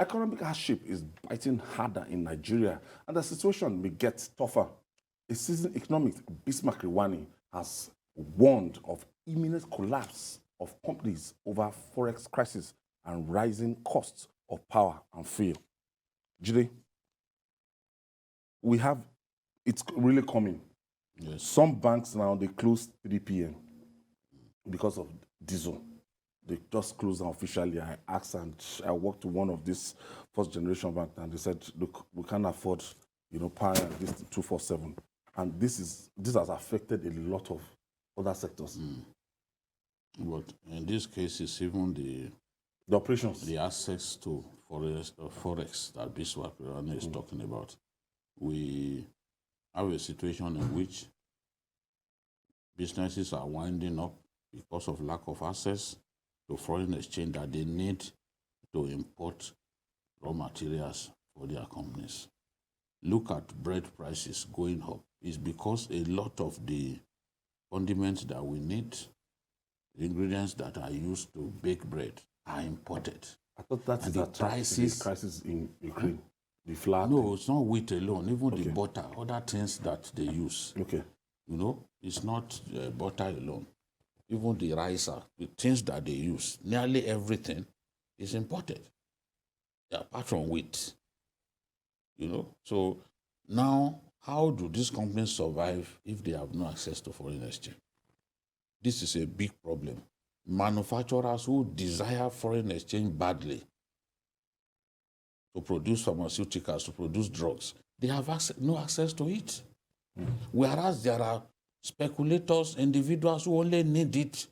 Economic hardship is biting harder in Nigeria, and the situation may get tougher. A seasoned economist, Bismarck Rewane, has warned of imminent collapse of companies over Forex crisis and rising costs of power and fuel. Jide, we have, it's really coming. Yes. Some banks now, they close 3 p.m. because of diesel. They just closed down officially. I asked, and I worked to one of these first generation banks, and they said, look, we can't afford, power this 247. And this has affected a lot of other sectors. But in this case, it's even The operations. the access to Forex that Bismarck Rewane is talking about. We have a situation in which businesses are winding up because of lack of access to foreign exchange that they need to import raw materials for their companies. Look at bread prices going up. It's because a lot of the condiments that we need, the ingredients that are used to bake bread, are imported. I thought that is the the crisis in Ukraine. The flour. No, it's not wheat alone. Even the butter, other things that they use. Okay. It's not butter alone. Even the rice, the things that they use, nearly everything is imported, apart from wheat. So now, how do these companies survive if they have no access to foreign exchange? This is a big problem. Manufacturers who desire foreign exchange badly to produce pharmaceuticals, to produce drugs, they have no access to it. Whereas there are speculators, individuals who only need it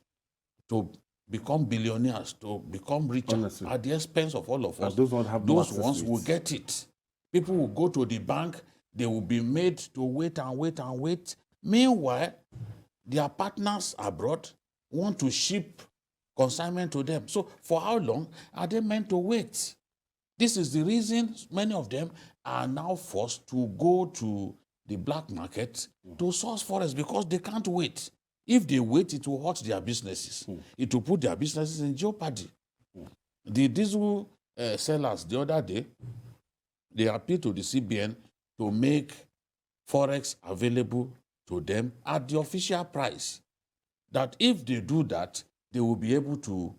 to become billionaires, to become richer. Honestly. At the expense of all of us. And those ones will get it. People will go to the bank, they will be made to wait and wait and wait. Meanwhile, their partners abroad want to ship consignment to them. So for how long are they meant to wait? This is the reason many of them are now forced to go to the black market to source forex, because they can't wait. If they wait, it will hurt their businesses. It will put their businesses in jeopardy. The diesel sellers the other day, they appealed to the CBN to make forex available to them at the official price. That if they do that, they will be able to,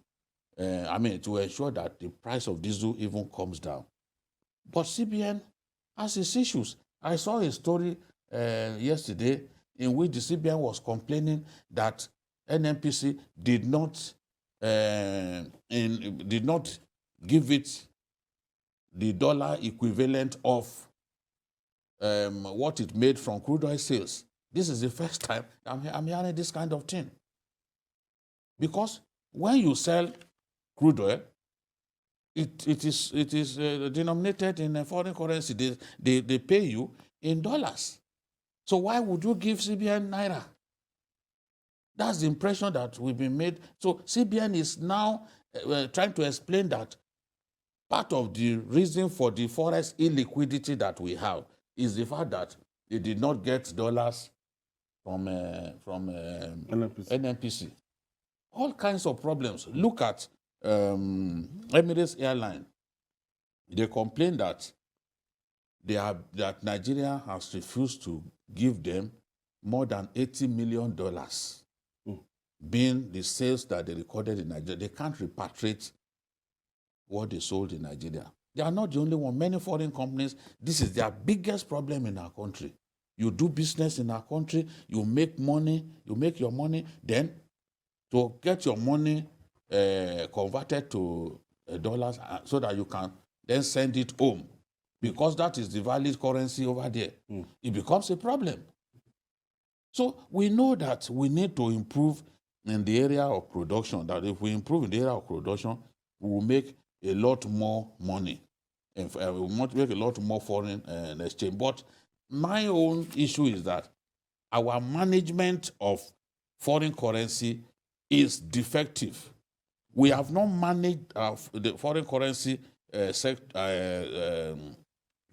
to ensure that the price of diesel even comes down. But CBN has its issues. I saw a story yesterday in which the CBN was complaining that NNPC did not give it the dollar equivalent of what it made from crude oil sales. This is the first time I'm hearing this kind of thing. Because when you sell crude oil, it is denominated in a foreign currency. They pay you in dollars. So why would you give CBN naira? That's the impression that we've been made. So CBN is now trying to explain that part of the reason for the forex illiquidity that we have is the fact that they did not get dollars from NNPC. All kinds of problems. Look at Emirates Airline. They complain that that Nigeria has refused to give them more than $80 million, being the sales that they recorded in Nigeria. They can't repatriate what they sold in Nigeria. They are not the only one. Many foreign companies, this is their biggest problem in our country. You do business in our country, you make money, you make your money, then to get your money converted to dollars so that you can then send it home, because that is the valid currency over there. It becomes a problem. So we know that we need to improve in the area of production, that if we improve in the area of production, we will make a lot more money. We will make a lot more foreign exchange. But my own issue is that our management of foreign currency is defective. We have not managed the foreign currency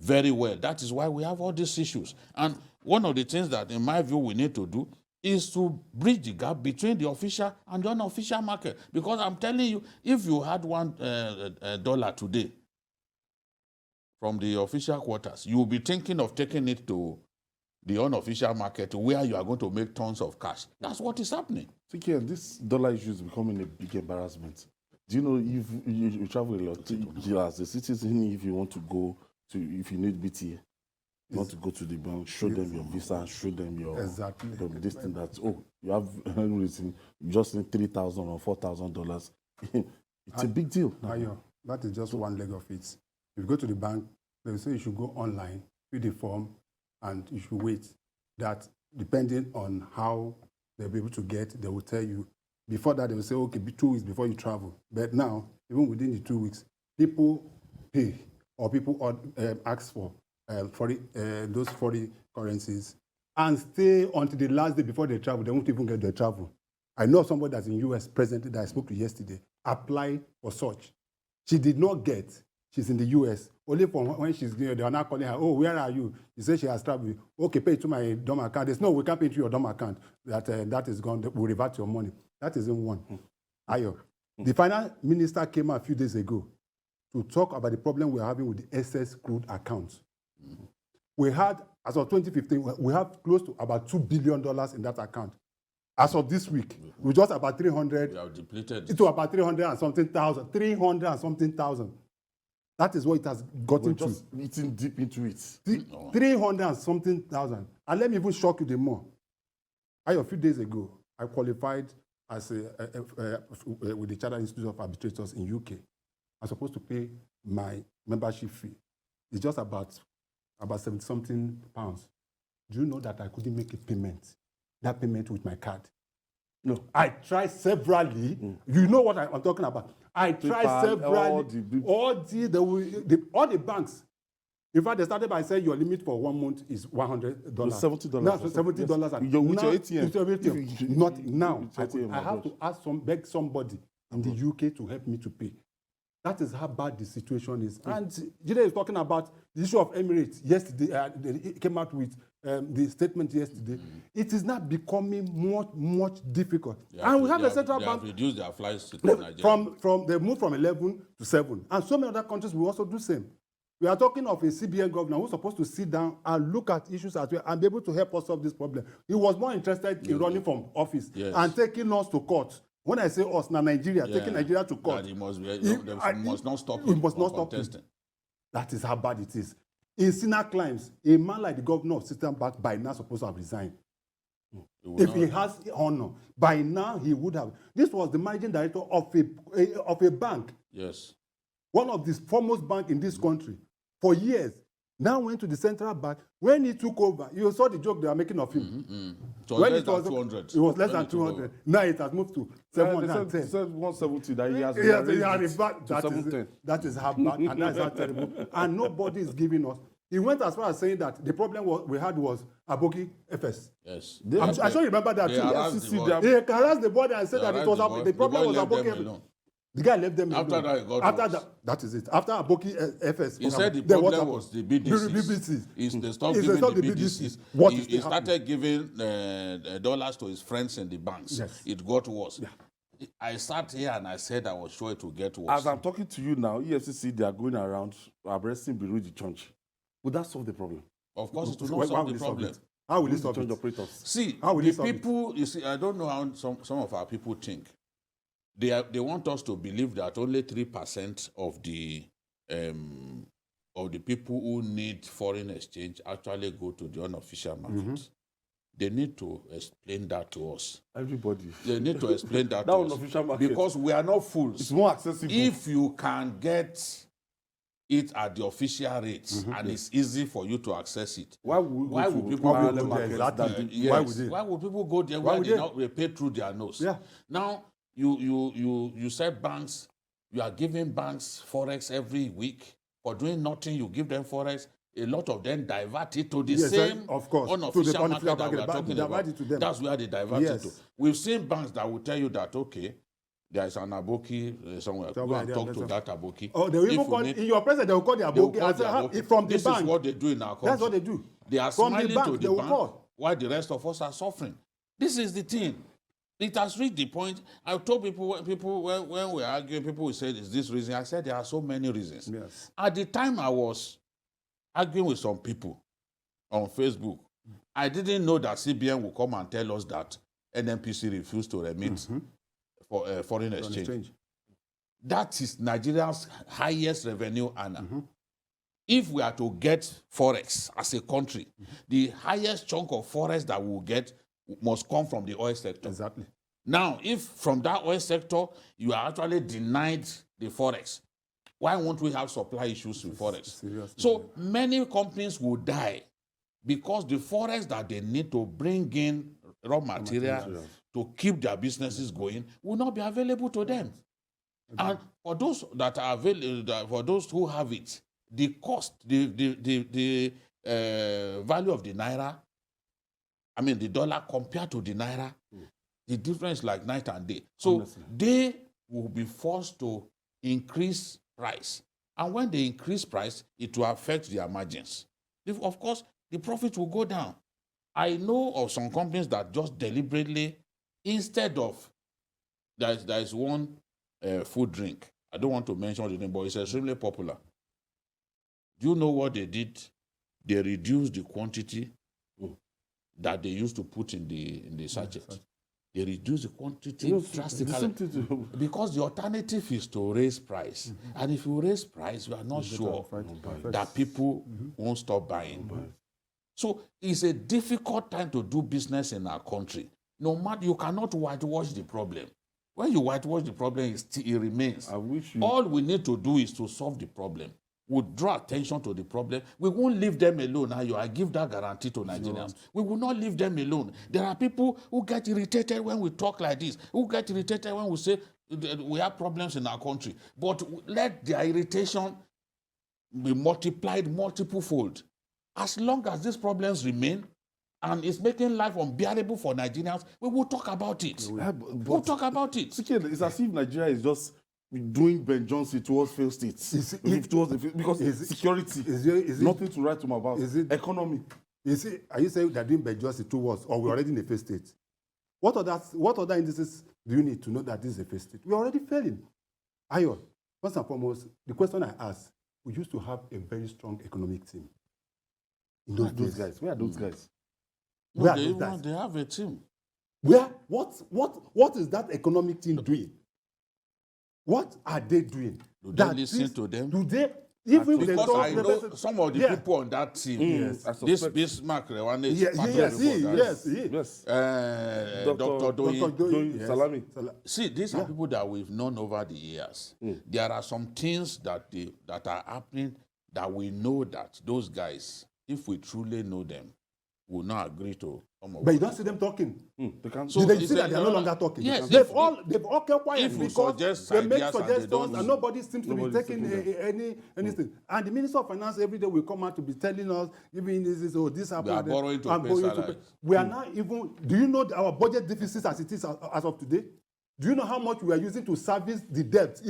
very well. That is why we have all these issues. And one of the things that, in my view, we need to do is to bridge the gap between the official and the unofficial market. Because I'm telling you, if you had $1 today, from the official quarters, you will be thinking of taking it to the unofficial market where you are going to make tons of cash. That's what is happening. So, Ken, this dollar issue is becoming a big embarrassment. Do you know if you travel a lot, as a citizen, if you want to go to, if you need BTA, you want to go to the bank, show them your visa, show them your this thing that, oh, you have everything, you just need $3,000 or $4,000. It's a big deal. Ayo, that is just one leg of it. If you go to the bank, they will say you should go online, fill the form, and you should wait. That, depending on how they'll be able to get, they will tell you. Before that, they will say, okay, be 2 weeks before you travel. But now, even within the 2 weeks, people pay or people ask for those foreign currencies and stay until the last day before they travel. They won't even get their travel. I know somebody that's in US presently that I spoke to yesterday applied for such. She did not get. She's in the US. Only from when she's there, they are now calling her, oh, where are you? She says she has traveled. Okay, pay it to my DOM account. There's no, we can't pay it to your DOM account. That is gone. We'll revert your money. That isn't one. Ayo. The finance minister came out a few days ago to talk about the problem we're having with the excess crude accounts. We had, as of 2015, we have close to about $2 billion in that account. As of this week, we just about 300. We have depleted. It was about 300 and something thousand. 300 and something thousand. That is what it has gotten to. Just eating deep into it. 300 and something thousand. And let me even shock you the more. A few days ago, I qualified as with the Chartered Institute of Arbitrators in UK. I'm supposed to pay my membership fee. It's just about 70-something pounds. Do you know that I couldn't make a payment? That payment with my card. No, I tried severally. You know what I'm talking about. I tried severally. All the banks. In fact, they started by saying your limit for 1 month is $100. $70. Now, $70. You're with your ATM. Not now. I have to beg somebody in the UK to help me to pay. That is how bad the situation is. And Jide is talking about the issue of Emirates yesterday. They came out with the statement yesterday. It is not becoming much difficult. And we have a central bank. They have reduced their flights to Nigeria. They moved from 11 to 7. And so many other countries will also do the same. We are talking of a CBN governor who's supposed to sit down and look at issues as well and be able to help us solve this problem. He was more interested in running from office and taking us to court. When I say us, now Nigeria, taking Nigeria to court. He must not stop He must not stop contesting. That is how bad it is. In Sina climbs, a man like the governor of Central Bank by now supposed to have resigned. If he has honor, by now he would have. This was the managing director of a bank. Yes. One of the foremost banks in this country for years. Now went to the central bank. When he took over, you saw the joke they are making of him. When it was 200. It was less than 200. Now it has moved to 710. 170 that he has that is how bad and that is how terrible. And nobody is giving us. He went as far as saying that the problem we had was Aboki FS. Yes. I'm sure you remember that too. He harassed the board and said that it was the problem was Aboki FS. The guy left them after alone. That is it. After Aboki FS. He said the problem was the BDCs. They stopped giving the BDCs. He started giving dollars to his friends in the banks. Yes. It got worse. Yeah. I sat here and I said I was sure it would get worse. As I'm talking to you now, EFCC, they are going around arresting Biruji Church. Would that solve the problem? Of course, it will not solve the problem. How will it solve it? Operators? See, the people, you see, I don't know how some of our people think. They want us to believe that only 3% of the people who need foreign exchange actually go to the unofficial market. They need to explain that to us. Everybody. They need to explain that to us. Unofficial market. Because we are not fools. It's more accessible. If you can get it at the official rates and it's easy for you to access it, why would people go there? Why would people go there where they pay through their nose? Yeah. Now, you said banks, you are giving banks Forex every week. For doing nothing, you give them Forex. A lot of them divert it to the same unofficial market that we are talking about. That's where they divert it to. We've seen banks that will tell you that, okay, there is an Aboki somewhere. Go and talk to that Aboki. Oh, they will even call, in your presence, they will call the Aboki. From the bank. This is what they do in our country. That's what they do. They are smiling to the bank while the rest of us are suffering. This is the thing. It has reached the point. I told people when we were arguing, people will say, is this reason? I said there are so many reasons. Yes. At the time I was arguing with some people on Facebook. I didn't know that CBN will come and tell us that NNPC refused to remit for foreign exchange. That is Nigeria's highest revenue earner. If we are to get Forex as a country, the highest chunk of Forex that we will get must come from the oil sector. Exactly. Now, if from that oil sector you are actually denied the Forex, why won't we have supply issues with Forex? Seriously. So many companies will die because the Forex that they need to bring in raw material to keep their businesses going will not be available to them. And for those that are available, for those who have it, the cost, the value of the naira, I mean the dollar compared to the naira, the difference like night and day. So honestly, they will be forced to increase price. And when they increase price, it will affect their margins. Of course, the profit will go down. I know of some companies that just deliberately, instead of, there is one food drink. I don't want to mention the name, but it's extremely popular. Do you know what they did? They reduced the quantity that they used to put in the sachet. They reduce the quantity drastically because the alternative is to raise price. And if you raise price, we are not sure that people won't stop buying. So it's a difficult time to do business in our country. No matter, you cannot whitewash the problem. When you whitewash the problem, it remains. All we need to do is to solve the problem. We'll draw attention to the problem. We won't leave them alone. I give that guarantee to Nigerians. We will not leave them alone. There are people who get irritated when we talk like this, who get irritated when we say we have problems in our country. But let their irritation be multiplied multiple-fold. As long as these problems remain and it's making life unbearable for Nigerians, we will talk about it. We'll talk about it. It's as if Nigeria is just doing Ben Johnson towards failed states. Because security, is nothing to write home about. Economy. Are you saying that doing Ben Johnson towards, or we're already in a failed state? What other indices do you need to know that this is a failed state? We're already failing. Ayon, first and foremost, the question I asked, we used to have a very strong economic team. Where are those guys? Where are those guys? No, they have a team. What is that economic team doing? What are they doing? Do they listen to them? Do they? Because I know some of the people on that team. This Bismarck Rewane is part of the yes. Dr. Doyin Salami. See, these are people that we've known over the years. There are some things that are happening that we know that those guys, if we truly know them, will not agree to. But you don't see them talking. So they see that they are no longer talking. Yes, they've all kept quiet because they make suggestions and nobody seems to be taking anything. And the Minister of Finance every day will come out to be telling us, even this happened. We are borrowing to pay salaries. We are not even. Do you know our budget deficit as it is as of today? Do you know how much we are using to service the debt,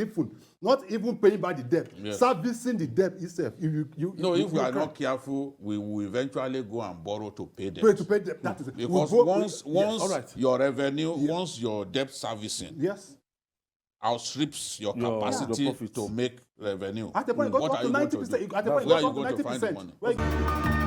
not even paying back the debt, servicing the debt itself? If we are not careful, we will eventually go and borrow to pay debt. To pay debt. That is because once your revenue, once your debt servicing outstrips your capacity to make revenue, at the point, it goes up to 90%. At the point, it goes up to 90%.